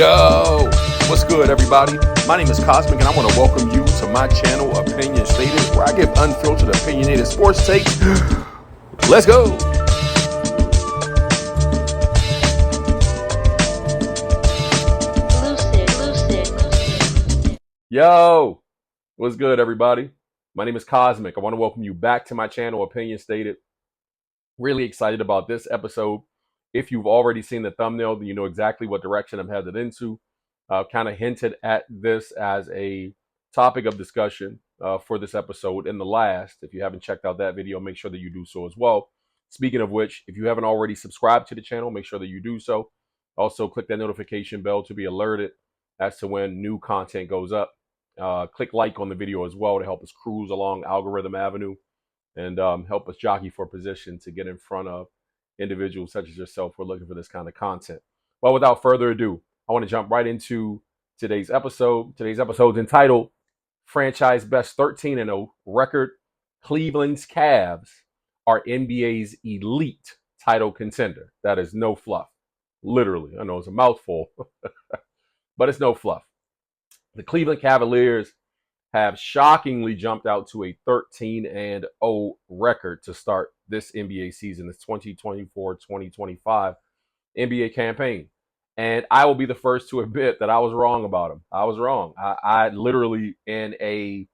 Yo, what's good, everybody? My name is Cosmic, and I want to welcome you to my channel, Opinion Stated, where I give unfiltered, opinionated sports takes. Let's go. Yo, what's good, everybody? My name is Cosmic. I want to welcome you back to my channel, Opinion Stated. Really excited about this episode. If you've already seen the thumbnail, then you know exactly what direction I'm headed into. Kind of hinted at this as a topic of discussion for this episode in the last. If you haven't checked out that video, make sure that you do so as well. Speaking of which, if you haven't already subscribed to the channel, make sure that you do so. Also, click that notification bell to be alerted as to when new content goes up. Click like on the video as well to help us cruise along Algorithm Avenue and help us jockey for position to get in front of individuals such as yourself who are looking for this kind of content. Well, without further ado, I want to jump right into today's episode. Today's episode is entitled Franchise Best 13-0 Record. Cleveland's Cavs are NBA's elite title contender. That is no fluff. Literally. I know it's a mouthful, but it's no fluff. The Cleveland Cavaliers have shockingly jumped out to a 13-0 record to start this NBA season, this 2024-2025 NBA campaign. And I will be the first to admit that I was wrong about them. I was wrong. I literally NBA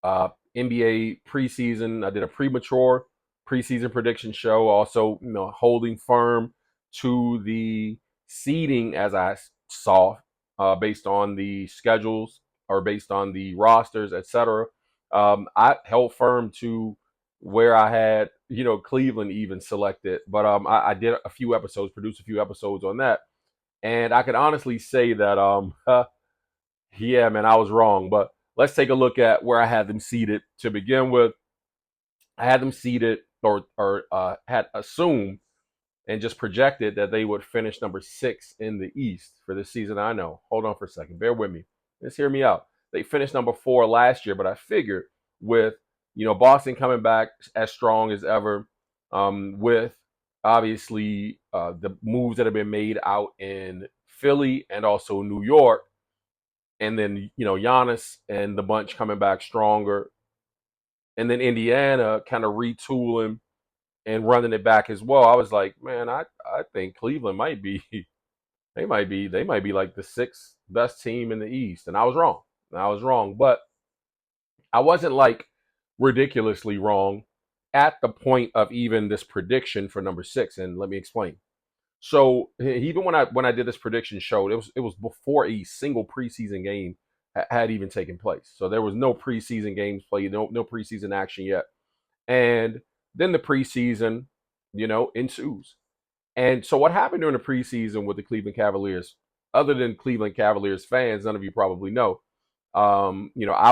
preseason, I did a premature preseason prediction show, also holding firm to the seeding as I saw based on the schedules or based on the rosters, etc. I held firm to where I had, Cleveland even selected. But I did a few episodes, produced a few episodes on that. And I could honestly say that, yeah, man, I was wrong. But let's take a look at where I had them seated. To begin with, I had them seated or had assumed and just projected that they would finish number 6 in the East for this season. I know. Hold on for a second. Bear with me. Just hear me out. They finished number 4 last year, but I figured with, Boston coming back as strong as ever, with obviously the moves that have been made out in Philly and also New York, and then, Giannis and the bunch coming back stronger, and then Indiana kind of retooling and running it back as well. I was like, man, I think Cleveland might be they might be like the 6th best team in the East. And I was wrong. But I wasn't like ridiculously wrong at the point of even this prediction for number 6. And let me explain. So even when I did this prediction show, it was before a single preseason game had even taken place. So there was no preseason games played, no preseason action yet. And then the preseason, ensues. And so what happened during the preseason with the Cleveland Cavaliers, other than Cleveland Cavaliers fans, none of you probably know. I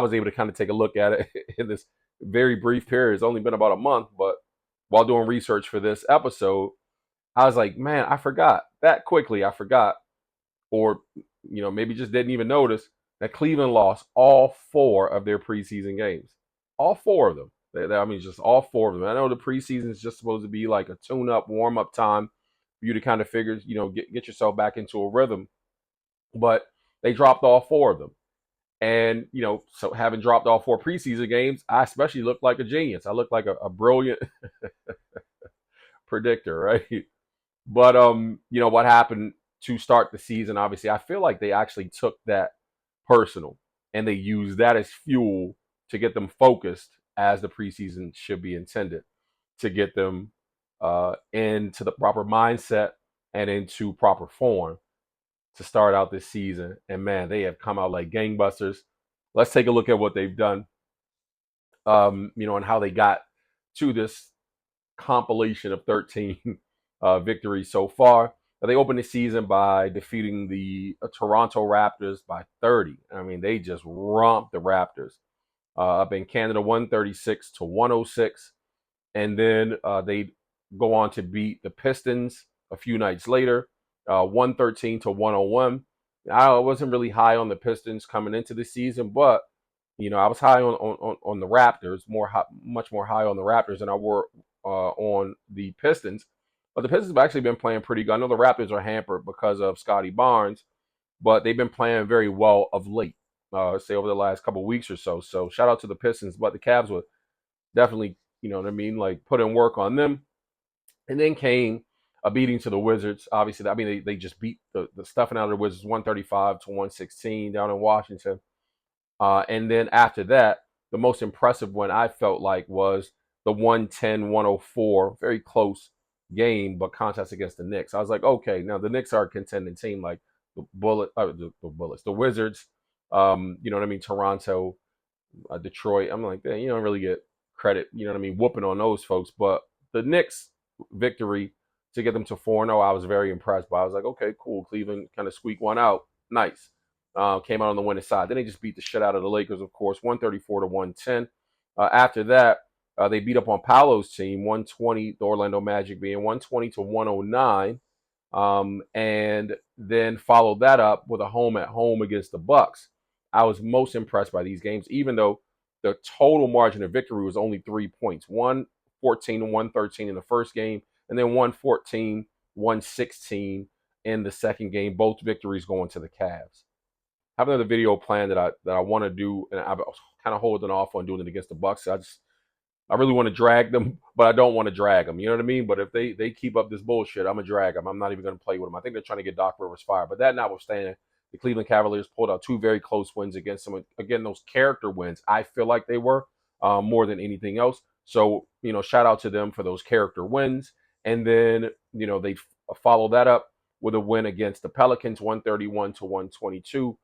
was able to kind of take a look at it in this very brief period. It's only been about a month, but while doing research for this episode, I was like, man, I forgot that quickly. I forgot, or, maybe just didn't even notice that Cleveland lost all 4 of their preseason games. All 4 of them. I mean, just all 4 of them. I know the preseason is just supposed to be like a tune-up, warm-up time for you to kind of figure, get yourself back into a rhythm. But they dropped all 4 of them. And, so having dropped all 4 preseason games, I especially looked like a genius. I looked like a brilliant predictor, right? But, what happened to start the season, obviously, I feel like they actually took that personal and they used that as fuel to get them focused as the preseason should be intended, to get them into the proper mindset and into proper form to start out this season. And man, they have come out like gangbusters. Let's take a look at what they've done, and how they got to this compilation of 13 victories so far. They opened the season by defeating the Toronto Raptors by 30. I mean, they just romped the Raptors up in Canada, 136-106. And then they go on to beat the Pistons a few nights later, 113-101. I wasn't really high on the Pistons coming into the season, but I was high on the Raptors, much more high on the Raptors than I were on the Pistons. But the Pistons have actually been playing pretty good. I know the Raptors are hampered because of Scotty Barnes, but they've been playing very well of late, say over the last couple of weeks or so. So shout out to the Pistons, but the Cavs would definitely, you know what I mean, like put in work on them. And then came a beating to the Wizards. Obviously, I mean, they just beat the stuffing out of the Wizards 135 to 116 down in Washington. And then after that, the most impressive one I felt like was the 110-104, very close game, but contest against the Knicks. I was like, okay, now the Knicks are a contending team, like the Wizards, you know what I mean, Toronto, Detroit. I'm like, you don't really get credit, you know what I mean, whooping on those folks. But the Knicks victory to get them to 4-0, I was very impressed by. I was like, okay, cool. Cleveland kind of squeaked one out. Nice. Came out on the winning side. Then they just beat the shit out of the Lakers, of course, 134 to 110. After that, they beat up on Paolo's team, 120, the Orlando Magic being 120 to 109. And then followed that up with a home at home against the Bucks. I was most impressed by these games, even though the total margin of victory was only 3 points. 114 to 113 in the first game, and then 114, 116 in the second game. Both victories going to the Cavs. I have another video plan that I want to do, and I was kind of holding off on doing it against the Bucks. I really want to drag them, but I don't want to drag them. You know what I mean? But if they keep up this bullshit, I'm going to drag them. I'm not even going to play with them. I think they're trying to get Doc Rivers fired. But that notwithstanding, the Cleveland Cavaliers pulled out two very close wins against them. Again, those character wins, I feel like they were more than anything else. So, you know, shout out to them for those character wins. And then, you know, they follow that up with a win against the Pelicans, 131 to 122.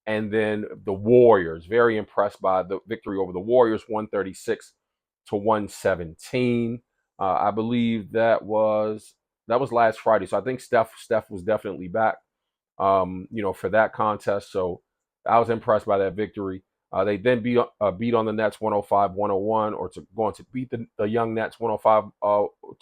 And then the Warriors, very impressed by the victory over the Warriors, 136 to 117. I believe that was last Friday. So I think Steph was definitely back, you know, for that contest. So I was impressed by that victory. They then beat on the Nets 105-101, or to going to beat the young Nets 105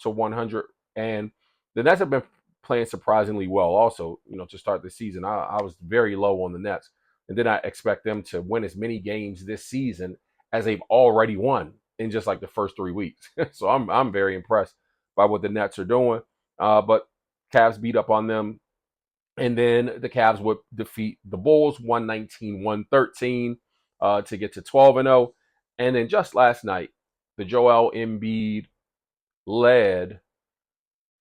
to 100. And the Nets have been playing surprisingly well also, you know, to start the season. I was very low on the Nets. And then I expect them to win as many games this season as they've already won in just like the first 3 weeks. So I'm very impressed by what the Nets are doing. But Cavs beat up on them. And then the Cavs would defeat the Bulls 119-113 to get to 12-0. And then just last night, the Joel Embiid led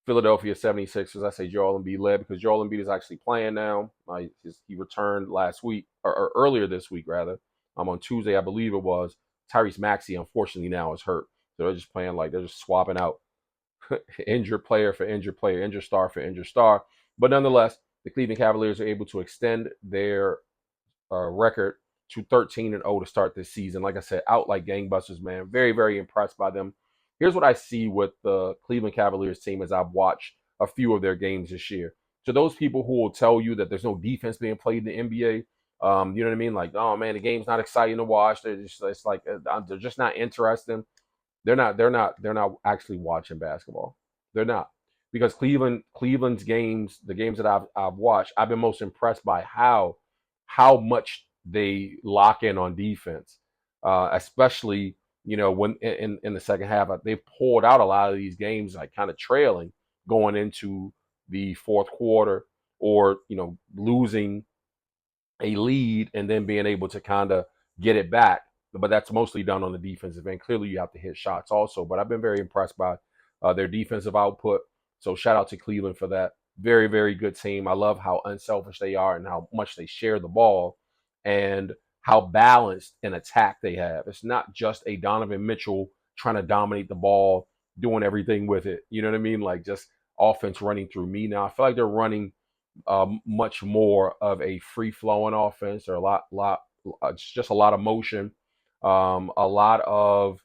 Philadelphia 76ers. I say Joel Embiid led because Joel Embiid is actually playing now. He returned last week, or earlier this week, rather. On Tuesday, I believe it was. Tyrese Maxey, unfortunately, now is hurt. So they're just playing like they're just swapping out injured player for injured player, injured star for injured star. But nonetheless, the Cleveland Cavaliers are able to extend their record to 13-0 to start this season. Like I said, out like gangbusters, man. Very, very impressed by them. Here's what I see with the Cleveland Cavaliers team as I've watched a few of their games this year. To those people who will tell you that there's no defense being played in the NBA, you know what I mean? Like, oh man, the game's not exciting to watch. It's like they're just not interesting. They're not actually watching basketball. They're not. Because Cleveland's games, the games that I've watched, I've been most impressed by how much they lock in on defense, especially, you know, when in the second half. They've pulled out a lot of these games like kind of trailing going into the fourth quarter, or, you know, losing a lead and then being able to kind of get it back. But that's mostly done on the defensive end. Clearly, you have to hit shots also. But I've been very impressed by their defensive output. So shout out to Cleveland for that. Very, very good team. I love how unselfish they are and how much they share the ball and how balanced an attack they have. It's not just a Donovan Mitchell trying to dominate the ball, doing everything with it. You know what I mean? Like just offense running through me. Now I feel like they're running much more of a free flowing offense, or it's just a lot of motion, a lot of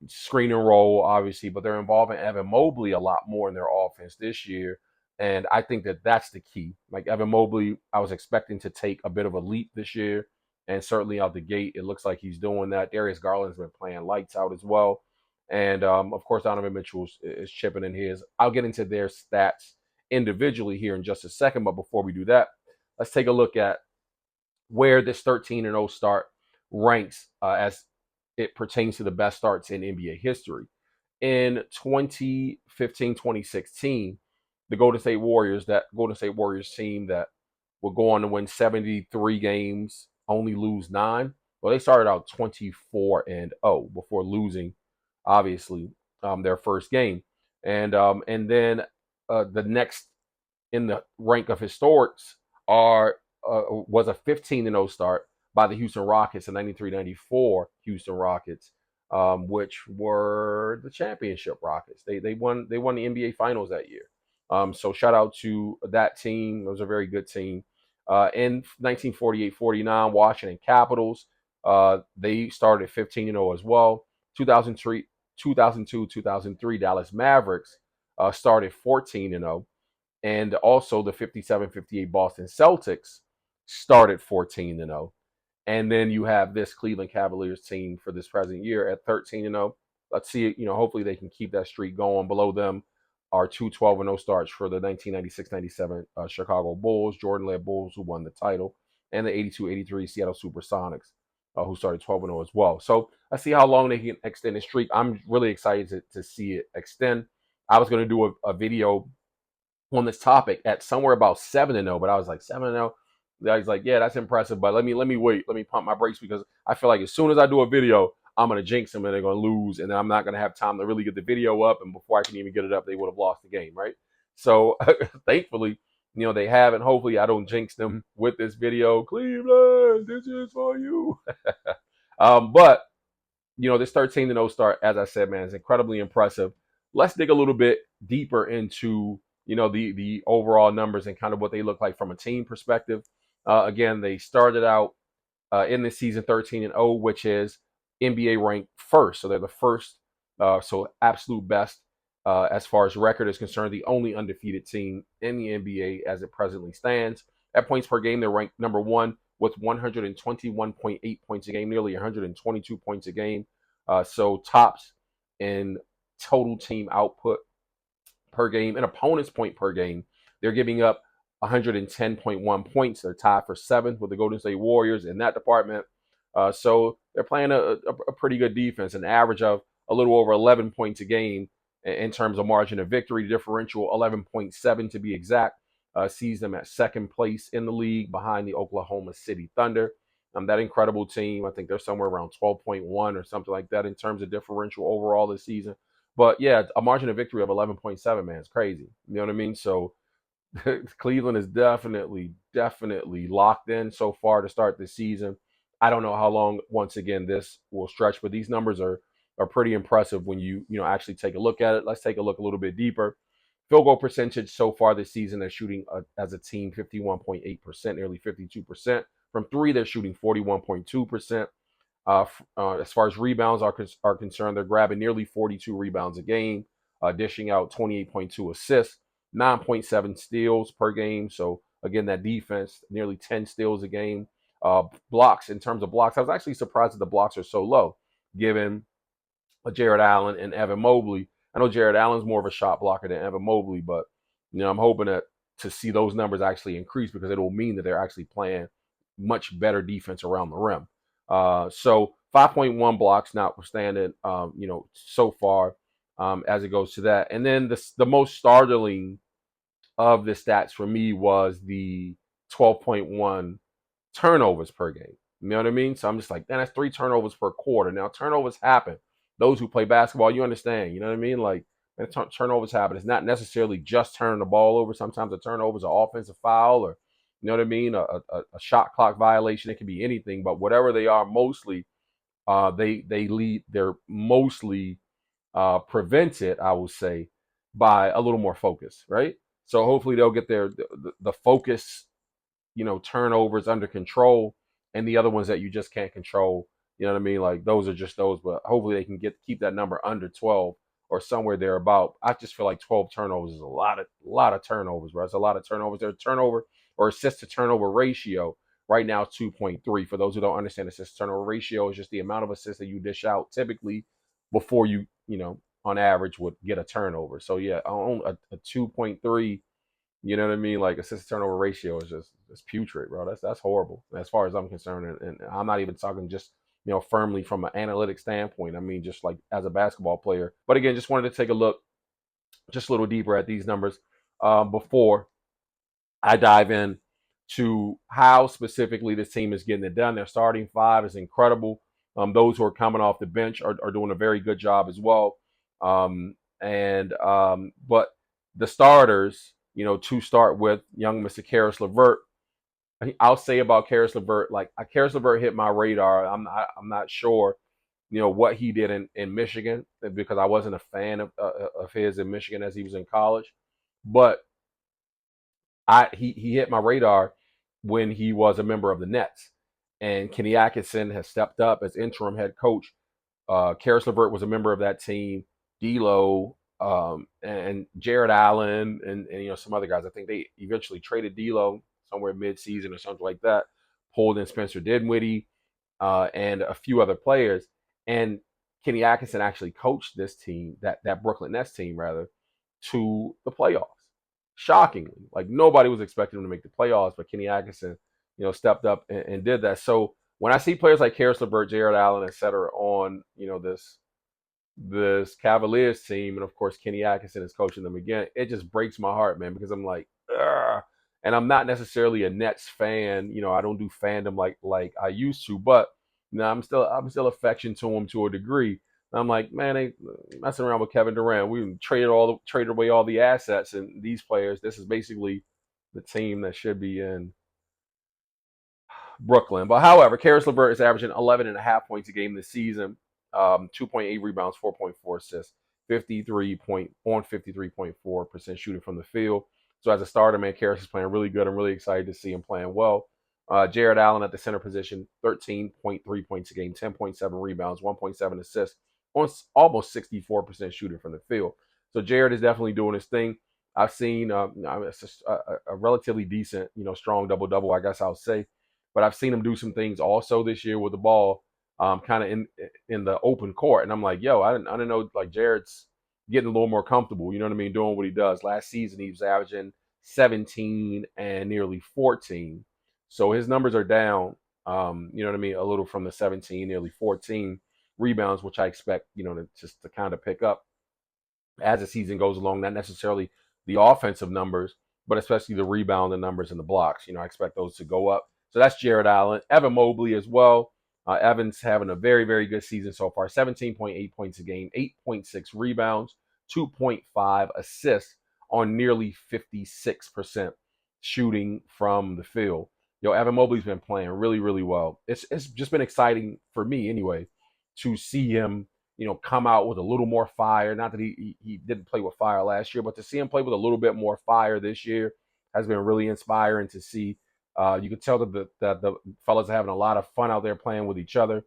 screen and roll, obviously, but they're involving Evan Mobley a lot more in their offense this year. And I think that that's the key. Like Evan Mobley, I was expecting to take a bit of a leap this year. And certainly out the gate, it looks like he's doing that. Darius Garland's been playing lights out as well. And of course, Donovan Mitchell is chipping in his. I'll get into their stats individually here in just a second. But before we do that, let's take a look at where this 13-0 start ranks as it pertains to the best starts in NBA history. in 2015, 2016, the Golden State Warriors team that would go on to win 73 games, only lose 9. Well, they started out 24-0 before losing, obviously, their first game. And then the next in the rank of historics are was a 15-0 start by the Houston Rockets in 93-94 Houston Rockets, which were the championship Rockets. They won the NBA Finals that year. So shout out to that team. It was a very good team. In 1948-49, Washington Capitals. They started 15-0 as well. 2003, 2002, 2003 Dallas Mavericks started 14-0, and also the 57-58 Boston Celtics started 14-0. And then you have this Cleveland Cavaliers team for this present year at 13-0. Let's see, hopefully they can keep that streak going. Below them are two 12-0 starts for the 1996-97 Chicago Bulls, Jordan-led Bulls, who won the title, and the 82-83 Seattle Supersonics, who started 12-0 as well. So let's see how long they can extend the streak. I'm really excited to see it extend. I was going to do a video on this topic at somewhere about 7-0, but I was like 7-0. I was like, yeah, that's impressive, but let me wait. Let me pump my brakes, because I feel like as soon as I do a video, I'm gonna jinx them and they're gonna lose, and then I'm not gonna have time to really get the video up. And before I can even get it up, they would have lost the game, right? So thankfully, they have, and hopefully I don't jinx them with this video. Cleveland, this is for you. But this 13-0 start, as I said, man, is incredibly impressive. Let's dig a little bit deeper into the overall numbers and kind of what they look like from a team perspective. Again, they started out in this season 13-0, which is NBA ranked first, so they're the first, so absolute best as far as record is concerned, the only undefeated team in the NBA as it presently stands. At points per game, they're ranked number one with 121.8 points a game, nearly 122 points a game. So tops in total team output per game and opponent's point per game. They're giving up 110.1 points. They're tied for seventh with the Golden State Warriors in that department. So they're playing a pretty good defense, an average of a little over 11 points a game in terms of margin of victory. Differential 11.7 to be exact. Sees them at second place in the league behind the Oklahoma City Thunder. That incredible team, I think they're somewhere around 12.1 or something like that in terms of differential overall this season. But yeah, a margin of victory of 11.7, man, it's crazy. You know what I mean? So Cleveland is definitely locked in so far to start this season. I don't know how long, once again, this will stretch, but these numbers are pretty impressive when you actually take a look at it. Let's take a look a little bit deeper. Field goal percentage so far this season, they're shooting as a team 51.8%, nearly 52%. From three, they're shooting 41.2%. As far as rebounds are concerned, they're grabbing nearly 42 rebounds a game, dishing out 28.2 assists, 9.7 steals per game. So again, that defense, nearly 10 steals a game. Blocks, in terms of blocks, I was actually surprised that the blocks are so low, given Jared Allen and Evan Mobley. I know Jared Allen's more of a shot blocker than Evan Mobley, but I'm hoping to see those numbers actually increase, because it will mean that they're actually playing much better defense around the rim. So 5.1 blocks, notwithstanding, so far, as it goes to that. And then the most startling of the stats for me was the 12.1 turnovers per game. You know what I mean? So I'm just like, man, that's 3 turnovers per quarter. Now, turnovers happen. Those who play basketball, you understand. You know what I mean? Like, man, turnovers happen. It's not necessarily just turning the ball over. Sometimes the turnovers are offensive foul, or, you know what I mean, a shot clock violation. It can be anything, but whatever they are, mostly they're mostly prevented, I will say, by a little more focus, right? So hopefully they'll get the focus, turnovers under control, and the other ones that you just can't control, you know what I mean? Like, those are just those, but hopefully they can keep that number under 12 or somewhere thereabout. I just feel like 12 turnovers is a lot of turnovers, bro. It's a lot of turnovers. Their turnover or assist to turnover ratio right now is 2.3. For those who don't understand, assist to turnover ratio is just the amount of assists that you dish out typically before you on average would get a turnover. So yeah, on a 2.3, you know what I mean? Like, assist to turnover ratio is just putrid, bro. That's horrible as far as I'm concerned. And I'm not even talking just firmly from an analytic standpoint. I mean, just like as a basketball player. But again, just wanted to take a look just a little deeper at these numbers before I dive in to how specifically this team is getting it done. Their starting five is incredible. Those who are coming off the bench are doing a very good job as well. But the starters, to start with, young Mr. Karis LeVert. I'll say about Karis LeVert, like Karis LeVert hit my radar. I'm not sure, what he did in Michigan because I wasn't a fan of his in Michigan as he was in college, but he hit my radar when he was a member of the Nets, and Kenny Atkinson has stepped up as interim head coach. Karis LeVert was a member of that team. D'Lo and Jared Allen and some other guys. I think they eventually traded D'Lo somewhere mid-season or something like that. Pulled in Spencer Dinwiddie and a few other players. And Kenny Atkinson actually coached this team, that Brooklyn Nets team rather, to the playoffs. Shockingly, like nobody was expecting him to make the playoffs, but Kenny Atkinson, stepped up and did that. So when I see players like Karis LeVert, Jared Allen, et cetera, on this Cavaliers team, and of course Kenny Atkinson is coaching them again, it just breaks my heart, man, because I'm like, ugh. And I'm not necessarily a Nets fan. I don't do fandom like I used to, but I'm still affection to them to a degree. And I'm like, man, they messing around with Kevin Durant. We traded away all the assets and these players. This is basically the team that should be in Brooklyn. But however, Karis LeVert is averaging 11.5 points a game this season, 2.8 rebounds, 4.4 assists, 53.4% shooting from the field. So as a starter, man, Karis is playing really good. I'm really excited to see him playing well. Jared Allen at the center position, 13.3 points a game, 10.7 rebounds, 1.7 assists, on almost 64% shooting from the field. So Jared is definitely doing his thing. I've seen a relatively decent, strong double-double, I guess I'll say. But I've seen him do some things also this year with the ball, kind of in the open court, and I'm like, yo, I didn't know like Jared's getting a little more comfortable. You know what I mean, doing what he does. Last season he was averaging 17 and nearly 14, so his numbers are down. You know what I mean, a little from the 17, nearly 14 rebounds, which I expect to kind of pick up as the season goes along. Not necessarily the offensive numbers, but especially the rebound numbers and the blocks. I expect those to go up. So that's Jared Allen. Evan Mobley as well. Evan's having a very, very good season so far. 17.8 points a game, 8.6 rebounds, 2.5 assists on nearly 56% shooting from the field. Evan Mobley's been playing really, really well. It's just been exciting for me anyway to see him, come out with a little more fire. Not that he didn't play with fire last year, but to see him play with a little bit more fire this year has been really inspiring to see. You can tell that the fellas are having a lot of fun out there playing with each other.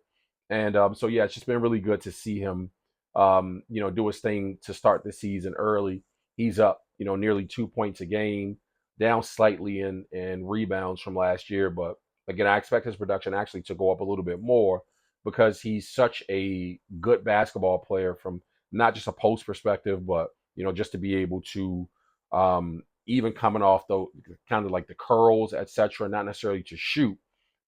And so, yeah, it's just been really good to see him, do his thing to start the season early. He's up, nearly 2 points a game, down slightly in rebounds from last year. But again, I expect his production actually to go up a little bit more because he's such a good basketball player from not just a post perspective, but, just to be able to, even coming off the kind of like the curls, etc., not necessarily to shoot,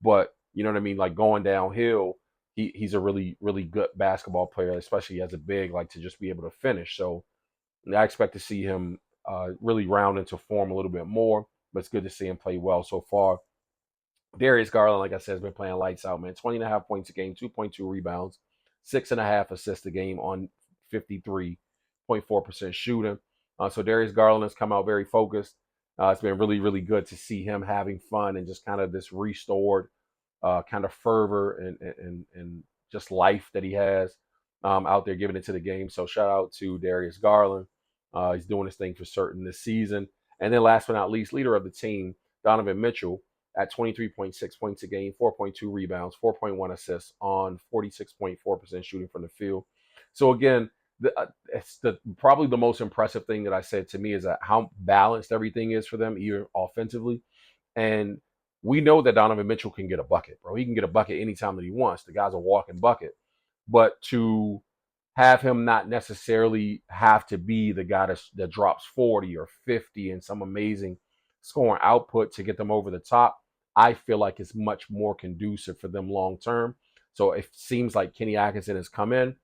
but you know what I mean, like going downhill, he's a really, really good basketball player, especially as a big, like to just be able to finish. So I expect to see him really round into form a little bit more, but it's good to see him play well so far. Darius Garland, like I said, has been playing lights out, man. 20.5 points a game, 2.2 rebounds, 6.5 assists a game on 53.4% shooting. So Darius Garland has come out very focused. It's been really, really good to see him having fun and just kind of this restored kind of fervor and just life that he has out there giving it to the game. So shout out to Darius Garland. He's doing his thing for certain this season. And then last but not least, leader of the team, Donovan Mitchell, at 23.6 points a game, 4.2 rebounds, 4.1 assists on 46.4% shooting from the field. So again, it's probably the most impressive thing that I said to me is that how balanced everything is for them, even offensively. And we know that Donovan Mitchell can get a bucket, bro. He can get a bucket anytime that he wants. The guy's a walking bucket. But to have him not necessarily have to be the guy that drops 40 or 50 and some amazing scoring output to get them over the top, I feel like it's much more conducive for them long term. So it seems like Kenny Atkinson has come in,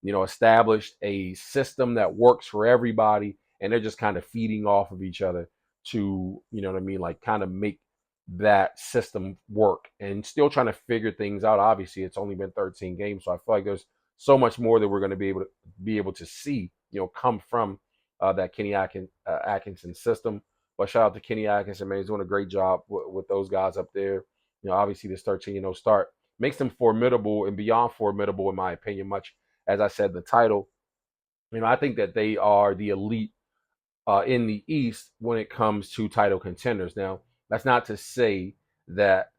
established a system that works for everybody, and they're just kind of feeding off of each other to, like kind of make that system work, and still trying to figure things out. Obviously, it's only been 13 games, so I feel like there's so much more that we're going to be able to see, come from that Kenny Atkinson system. But shout out to Kenny Atkinson, man. He's doing a great job with those guys up there. Obviously this 13-0 start makes them formidable and beyond formidable, in my opinion. Much as I said in the title, I think that they are the elite in the East when it comes to title contenders. Now, that's not to say that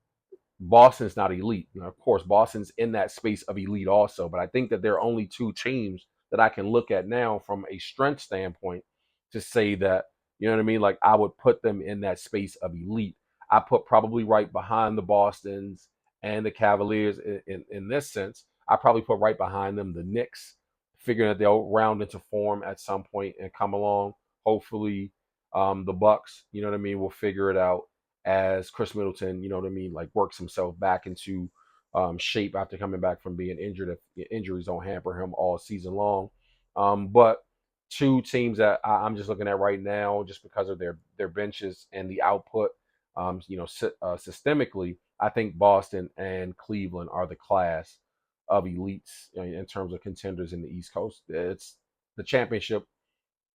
Boston's not elite. Of course, Boston's in that space of elite also, but I think that there are only two teams that I can look at now from a strength standpoint to say that, like I would put them in that space of elite. I put probably right behind the Bostons and the Cavaliers in this sense. I probably put right behind them the Knicks, figuring that they'll round into form at some point and come along. Hopefully, the Bucks, will figure it out as Chris Middleton, like works himself back into shape after coming back from being injured. If injuries don't hamper him all season long. But two teams that I'm just looking at right now, just because of their benches and the output, systemically, I think Boston and Cleveland are the class of elites in terms of contenders in the East Coast. It's the championship,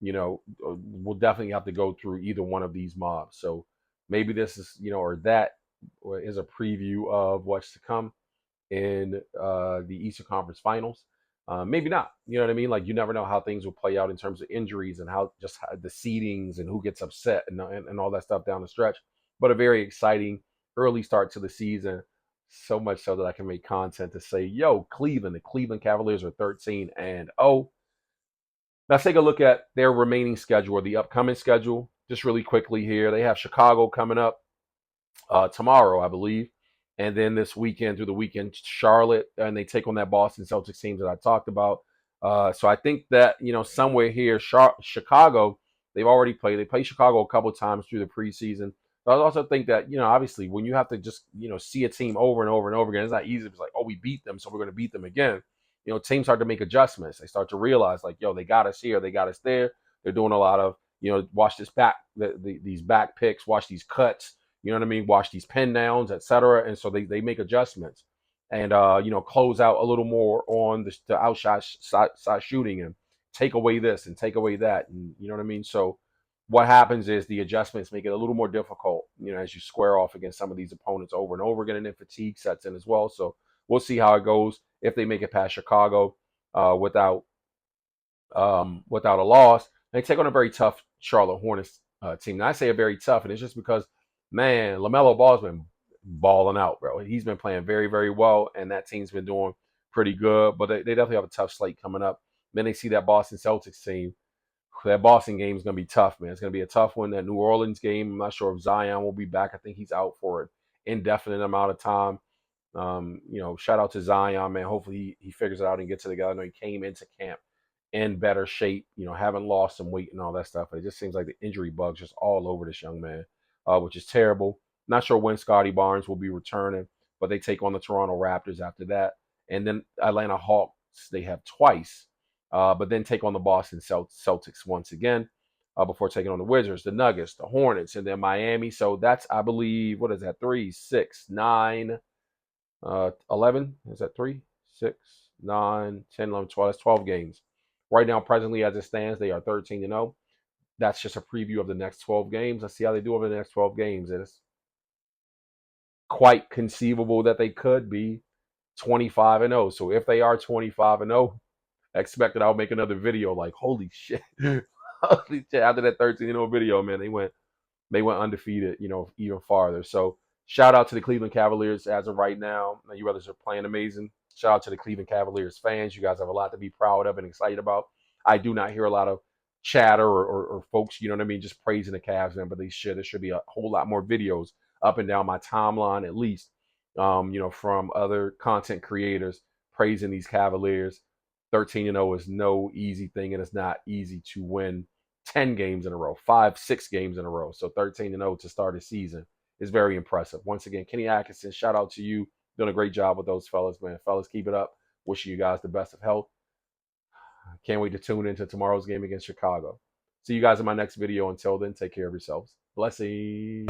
we'll definitely have to go through either one of these mobs. So maybe this is, or that is a preview of what's to come in the Eastern Conference Finals. Maybe not. You know what I mean? Like, you never know how things will play out in terms of injuries and how the seedings and who gets upset and all that stuff down the stretch. But a very exciting early start to the season. So much so that I can make content to say, yo, the Cleveland Cavaliers are 13-0. Let's take a look at their remaining schedule, or the upcoming schedule, just really quickly here. They have Chicago coming up tomorrow, I believe. And then this weekend, through the weekend, Charlotte, and they take on that Boston Celtics team that I talked about. So I think that, somewhere here, Chicago, they've already played. They played Chicago a couple of times through the preseason. But I also think that, obviously, when you have to just, see a team over and over and over again, it's not easy. It's like, oh, we beat them, so we're going to beat them again. Teams start to make adjustments. They start to realize, like, yo, they got us here, they got us there. They're doing a lot of, watch this these back picks, watch these cuts, you know what I mean? Watch these pin downs, etc. And so they make adjustments and, close out a little more on the outshot side shooting and take away this and take away that. And you know what I mean? So what happens is the adjustments make it a little more difficult, as you square off against some of these opponents over and over again. And then fatigue sets in as well. So we'll see how it goes if they make it past Chicago without a loss. They take on a very tough Charlotte Hornets team. Now, I say a very tough, and it's just because, man, LaMelo Ball's been balling out, bro. He's been playing very, very well, and that team's been doing pretty good. But they definitely have a tough slate coming up. Then they see that Boston Celtics team. That Boston game is going to be tough, man. It's going to be a tough one. That New Orleans game, I'm not sure if Zion will be back. I think he's out for an indefinite amount of time. Shout out to Zion, man. Hopefully he figures it out and gets it together. I know he came into camp in better shape, haven't lost some weight and all that stuff. But it just seems like the injury bug's just all over this young man, which is terrible. Not sure when Scotty Barnes will be returning, but they take on the Toronto Raptors after that. And then Atlanta Hawks, they have twice, but then take on the Boston Celtics once again before taking on the Wizards, the Nuggets, the Hornets, and then Miami. So that's, I believe, what is that? 3, 6, 9, 11. Is that 3, 6, 9, 10, 11, 12? That's 12 games. Right now, presently, as it stands, they are 13-0. That's just a preview of the next 12 games. Let's see how they do over the next 12 games. And it's quite conceivable that they could be 25-0. So if they are 25-0, expect that I'll make another video like, holy shit. Holy shit. After that 13-0 video, man, they went undefeated, even farther. So shout out to the Cleveland Cavaliers as of right now. You others are playing amazing. Shout out to the Cleveland Cavaliers fans. You guys have a lot to be proud of and excited about. I do not hear a lot of chatter or folks, just praising the Cavs, man, but there should be a whole lot more videos up and down my timeline, at least, from other content creators praising these Cavaliers. 13-0 is no easy thing, and it's not easy to win 10 games in a row, 5, 6 games in a row. So 13-0 to start a season is very impressive. Once again, Kenny Atkinson, shout out to you. Doing a great job with those fellas, man. Fellas, keep it up. Wishing you guys the best of health. Can't wait to tune into tomorrow's game against Chicago. See you guys in my next video. Until then, take care of yourselves. Blessings.